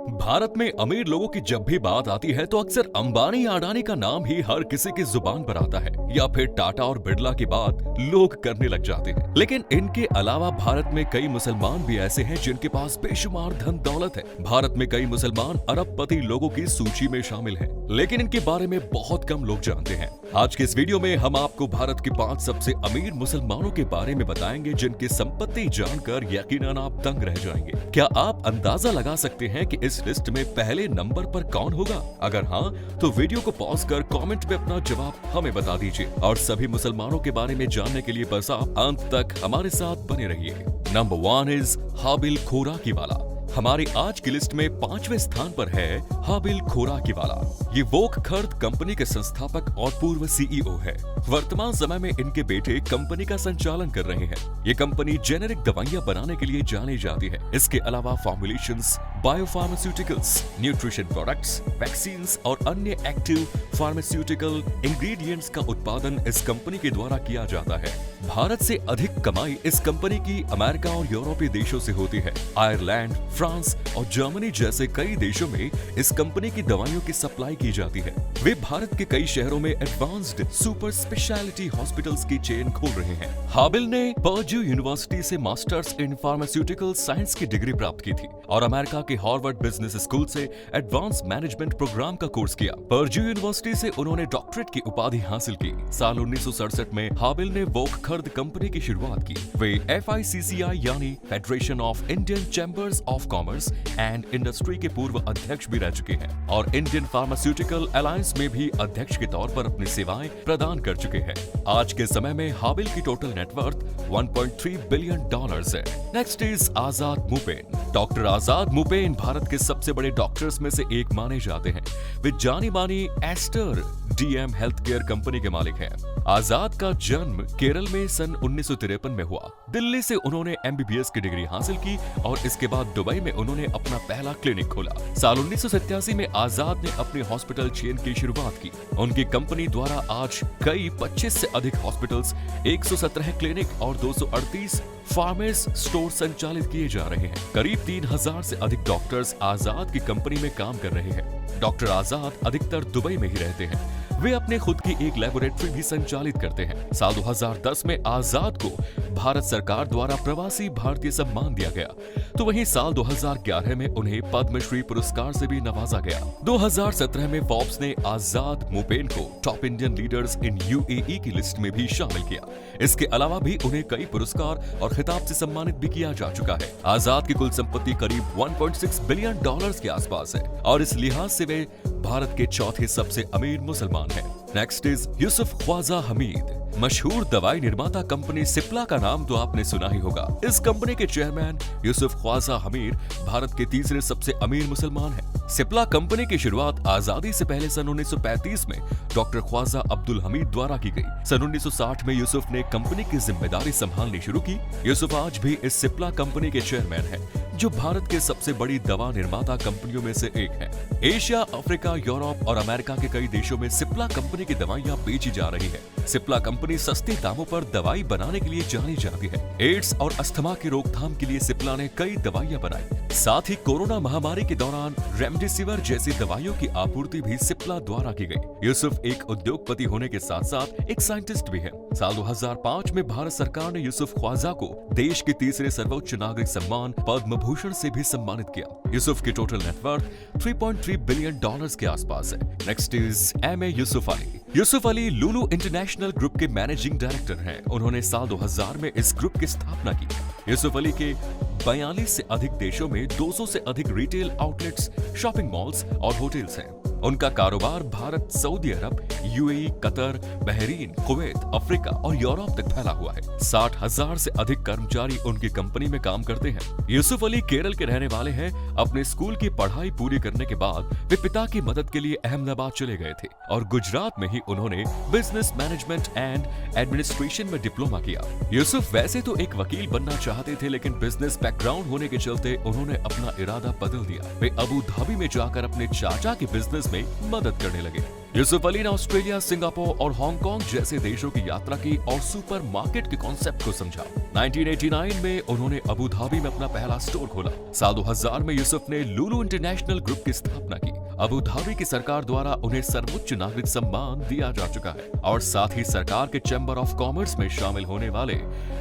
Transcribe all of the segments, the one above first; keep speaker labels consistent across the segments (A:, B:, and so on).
A: भारत में अमीर लोगों की जब भी बात आती है तो अक्सर अंबानी या अडानी का नाम ही हर किसी की जुबान पर आता है, या फिर टाटा और बिरला की बात लोग करने लग जाते हैं। लेकिन इनके अलावा भारत में कई मुसलमान भी ऐसे हैं जिनके पास बेशुमार धन दौलत है। भारत में कई मुसलमान अरबपति लोगों की सूची में शामिल हैं, लेकिन इनके बारे में बहुत कम लोग जानते हैं। आज के इस वीडियो में हम आपको भारत के 5 सबसे अमीर मुसलमानों के बारे में बताएंगे, जिनकी संपत्ति जानकर यकीनन आप दंग रह जाएंगे। क्या आप अंदाजा लगा सकते हैं कि इस लिस्ट में पहले नंबर पर कौन होगा? अगर हाँ, तो वीडियो को पॉज कर कमेंट में अपना जवाब हमें बता दीजिए। और सभी मुसलमानों के बारे में जानने के लिए बस आप अंत तक हमारे साथ बने रहिए। नंबर 1 इज हाबिल खोराकीवाला। हमारी आज की लिस्ट में 5वें स्थान पर है हाबिल खोराकीवाला। ये वोक खर्द कंपनी के संस्थापक और पूर्व सीईओ है। वर्तमान समय में इनके बेटे कंपनी का संचालन कर रहे हैं। ये कंपनी जेनेरिक दवाइयां बनाने के लिए जानी जाती है। इसके अलावा formulations, biopharmaceuticals, nutrition products, vaccines और अन्य एक्टिव फार्मास्यूटिकल इंग्रेडिएंट्स का उत्पादन इस कंपनी के द्वारा किया जाता है। भारत से अधिक कमाई इस कंपनी की अमेरिका और यूरोपीय देशों से होती है। आयरलैंड, फ्रांस और जर्मनी जैसे कई देशों में इस कंपनी की दवाइयों की सप्लाई की जाती है। वे भारत के कई शहरों में एडवांस्ड सुपर स्पेशलिटी हॉस्पिटल्स की चेन खोल रहे हैं। हाबिल ने पर्ड्यू यूनिवर्सिटी से मास्टर्स इन फार्मास्यूटिकल साइंस की डिग्री प्राप्त की थी और अमेरिका के हार्वर्ड बिजनेस स्कूल से एडवांस मैनेजमेंट प्रोग्राम का कोर्स किया। पर्ड्यू यूनिवर्सिटी से उन्होंने डॉक्टरेट की उपाधि हासिल की। साल 1967 में हाबिल ने वोक खर्द कंपनी की शुरुआत की। वे FICCI यानी federation of Indian chambers of commerce and industry के पूर्व अध्यक्ष भी रह चुके हैं और इंडियन फार्मास्यूटिकल अलायंस में भी अध्यक्ष के तौर पर अपनी सेवाएं प्रदान कर चुके हैं। आज के समय में हाबिल की टोटल नेटवर्थ $1.3 बिलियन है। Next is Azad Moopen. Doctor Azad Moopen Bharat के सबसे बड़े डॉक्टर्स में से एक माने जाते हैं। वे जानी मानी Aster DM health care company के मालिक हैं। आजाद का जन्म केरल में सन 1953 में हुआ। दिल्ली से उन्होंने MBBS की डिग्री हासिल की और इसके बाद दुबई में उन्होंने अपना पहला क्लिनिक खोला। साल 1987 में आजाद ने अपनी हॉस्पिटल चेन की शुरुआत की। उनकी कंपनी द्वारा आज कई 25 से अधिक हॉस्पिटल्स, 117 क्लिनिक और 238 फार्मेस स्टोर संचालित किए जा रहे हैं। करीब 3000 से अधिक डॉक्टर्स आजाद की कंपनी में काम कर रहे हैं। डॉक्टर आजाद अधिकतर दुबई में ही रहते हैं। वे अपने खुद की एक लेबोरेटरी भी संचालित करते हैं। साल 2010 में आजाद को भारत सरकार द्वारा प्रवासी भारतीय सम्मान दिया गया, तो वहीं साल 2011 में उन्हें पद्मश्री पुरस्कार से भी नवाजा गया। 2017 में फोर्ब्स ने आजाद मुपेन को top Indian leaders in UAE की लिस्ट में भी शामिल किया। इसके अलावा भी उन्हें कई पुरस्कार और खिताब से सम्मानित भी किया जा चुका है। आजाद की कुल संपत्ति करीब $1.6 बिलियन के आसपास है और इस लिहाज से वे भारत के चौथे सबसे अमीर मुसलमान हैं। Next is Yusuf Khwaja Hamied. मशहूर दवाई निर्माता कंपनी सिप्ला का नाम तो आपने सुना ही होगा। इस कंपनी के चेयरमैन यूसुफ ख्वाजा हमीद भारत के तीसरे सबसे अमीर मुसलमान हैं। सिप्ला कंपनी की शुरुआत आजादी से पहले सन 1935 में डॉक्टर ख्वाजा अब्दुल हमीद द्वारा की गई। सन 1960 में यूसुफ ने कंपनी की जिम्मेदारी संभालनी शुरू की। यूसुफ आज भी इस सिप्ला कंपनी के चेयरमैन हैं, जो भारत के सबसे बड़ी दवा निर्माता कंपनियों में से एक है। एशिया, अफ्रीका, यूरोप और अमेरिका के कई देशों में सिप्ला कंपनी की दवाइयां बेची जा रही है। सिप्ला कंपनी सस्ते दामों पर दवाई बनाने के लिए जानी जाती है। एड्स और अस्थमा की रोकथाम के लिए सिप्ला ने कई दवाइयां बनाई। साथ ही कोरोना महामारी के दौरान रेमडेसिविर जैसी दवाइयों की आपूर्ति भी सिप्ला द्वारा की गई। यूसुफ एक उद्योगपति होने के साथ साथ एक साइंटिस्ट भी है। साल 2005 में भारत सरकार ने यूसुफ ख्वाजा को देश के तीसरे सर्वोच्च नागरिक सम्मान पद्म भूषण से भी सम्मानित किया। यूसुफ की टोटल नेटवर्थ $3.3 बिलियन के आसपास है। Next is MA Yusuf Ali. Yusuf Ali Lulu international group के मैनेजिंग डायरेक्टर हैं। उन्होंने साल 2000 में इस ग्रुप की स्थापना की। यूसुफ अली के 42 से अधिक देशों में 200 से अधिक रिटेल आउटलेट्स, शॉपिंग मॉल्स और होटल्स हैं। उनका कारोबार भारत, सऊदी अरब, UAE, Qatar, Bahrain, Kuwait, Africa और यूरोप तक फैला हुआ है। 60,000 से अधिक कर्मचारी उनकी कंपनी में काम करते हैं। यूसुफ अली केरल के रहने वाले हैं। अपने स्कूल की पढ़ाई पूरी करने के बाद वे पिता की मदद के लिए अहमदाबाद चले गए थे और गुजरात में ही उन्होंने बिजनेस मैनेजमेंट एंड एडमिनिस्ट्रेशन में डिप्लोमा किया। यूसुफ वैसे तो एक वकील बनना चाहते थे, लेकिन बिजनेस बैकग्राउंड होने के चलते उन्होंने अपना इरादा बदल दिया। वे अबू धाबी में जाकर अपने चाचा के बिजनेस में मदद करने लगे। यूसुफ अली ने ऑस्ट्रेलिया, सिंगापुर और हांगकांग जैसे देशों की यात्रा की और सुपरमार्केट के कॉन्सेप्ट को समझा। 1989 में उन्होंने अबू धाबी में अपना पहला स्टोर खोला। साल 2000 में यूसुफ ने लुलु इंटरनेशनल ग्रुप की स्थापना की। अबू धाबी की सरकार द्वारा उन्हें सर्वोच्च नागरिक सम्मान दिया जा चुका है और साथ ही सरकार के चैम्बर ऑफ कॉमर्स में शामिल होने वाले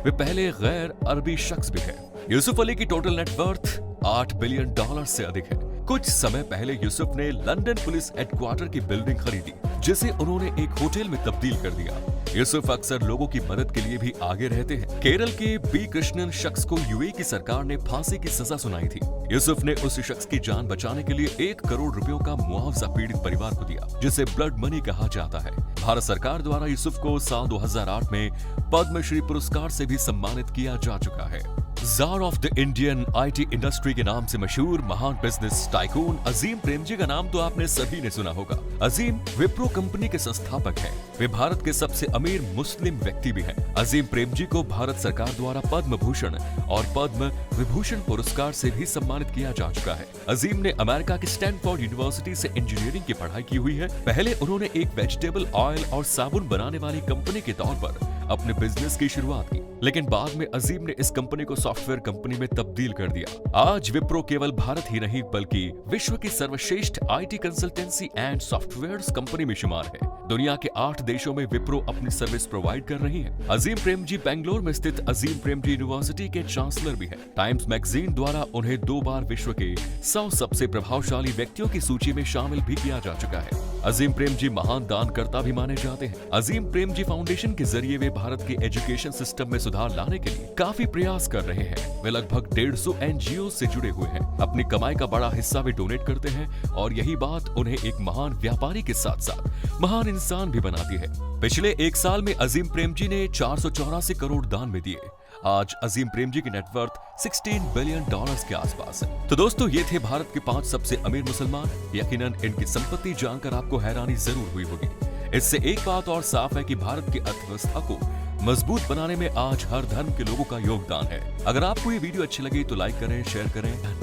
A: वे पहले गैर अरबी शख्स भी हैं। यूसुफ अली की टोटल नेटवर्थ $8 बिलियन से अधिक है। कुछ समय पहले यूसुफ ने लंदन पुलिस हेडक्वार्टर की बिल्डिंग खरीदी, जिसे उन्होंने एक होटल में तब्दील कर दिया। यूसुफ अक्सर लोगों की मदद के लिए भी आगे रहते हैं। केरल के बी कृष्णन शख्स को यूएई की सरकार ने फांसी की सजा सुनाई थी। यूसुफ ने उस शख्स की जान बचाने के लिए 1 करोड़ रुपयों का मुआवजा पीड़ित परिवार को दिया, जिसे ब्लड मनी कहा जाता है। भारत सरकार द्वारा यूसुफ को साल 2008 में पद्मश्री पुरस्कार से भी सम्मानित किया जा चुका है। Jar of the Indian IT industry के नाम से मशहूर महान बिजनेस टाइकून अजीम प्रेमजी का नाम तो आपने सभी ने सुना होगा। अजीम विप्रो कंपनी के संस्थापक हैं। वे भारत के सबसे अमीर मुस्लिम व्यक्ति भी हैं। अजीम प्रेमजी को भारत सरकार द्वारा पद्म भूषण और पद्म विभूषण पुरस्कार से भी सम्मानित किया जा चुका है। अजीम ने अमेरिका की स्टैनफोर्ड यूनिवर्सिटी से इंजीनियरिंग की पढ़ाई की हुई है। पहले उन्होंने एक वेजिटेबल ऑयल और साबुन बनाने वाली कंपनी के तौर पर अपने बिजनेस की शुरुआत की, लेकिन बाद में अजीम ने इस कंपनी को सॉफ्टवेयर कंपनी में तब्दील कर दिया। आज विप्रो केवल भारत ही नहीं बल्कि विश्व की सर्वश्रेष्ठ IT consultancy and software company में शुमार है। दुनिया के 8 देशों में विप्रो अपनी सर्विस प्रोवाइड कर रही है। अजीम प्रेमजी बेंगलोर में स्थित अजीम प्रेमजी यूनिवर्सिटी के चांसलर भी है। टाइम्स मैगजीन द्वारा उन्हें 2 बार विश्व के 100 सबसे प्रभावशाली व्यक्तियों की सूची में शामिल भी किया जा चुका है। अजीम प्रेमजी महान दानकर्ता भी माने जाते हैं। अजीम प्रेमजी फाउंडेशन के जरिए वे भारत के एजुकेशन सिस्टम में सुधार लाने के लिए काफी प्रयास कर रहे हैं। वे लगभग 150 एनजीओ से जुड़े हुए हैं। अपनी कमाई का बड़ा हिस्सा वे डोनेट करते हैं और यही बात उन्हें एक महान व्यापारी के साथ साथ महान इंसान भी बनाती है। पिछले 1 साल में अजीम प्रेमजी ने 484 करोड़ दान में दिए। आज अजीम प्रेमजी की नेटवर्थ $16 बिलियन के आसपास है। तो दोस्तों, ये थे भारत के 5 सबसे अमीर मुसलमान। यकीनन इनकी संपत्ति जानकर आपको हैरानी जरूर हुई होगी। इससे एक बात और साफ है कि भारत की अर्थव्यवस्था को मजबूत बनाने में आज हर धर्म के लोगों का योगदान है। अगर आपको ये वीडियो अच्छी लगी तो लाइक करें, शेयर करें।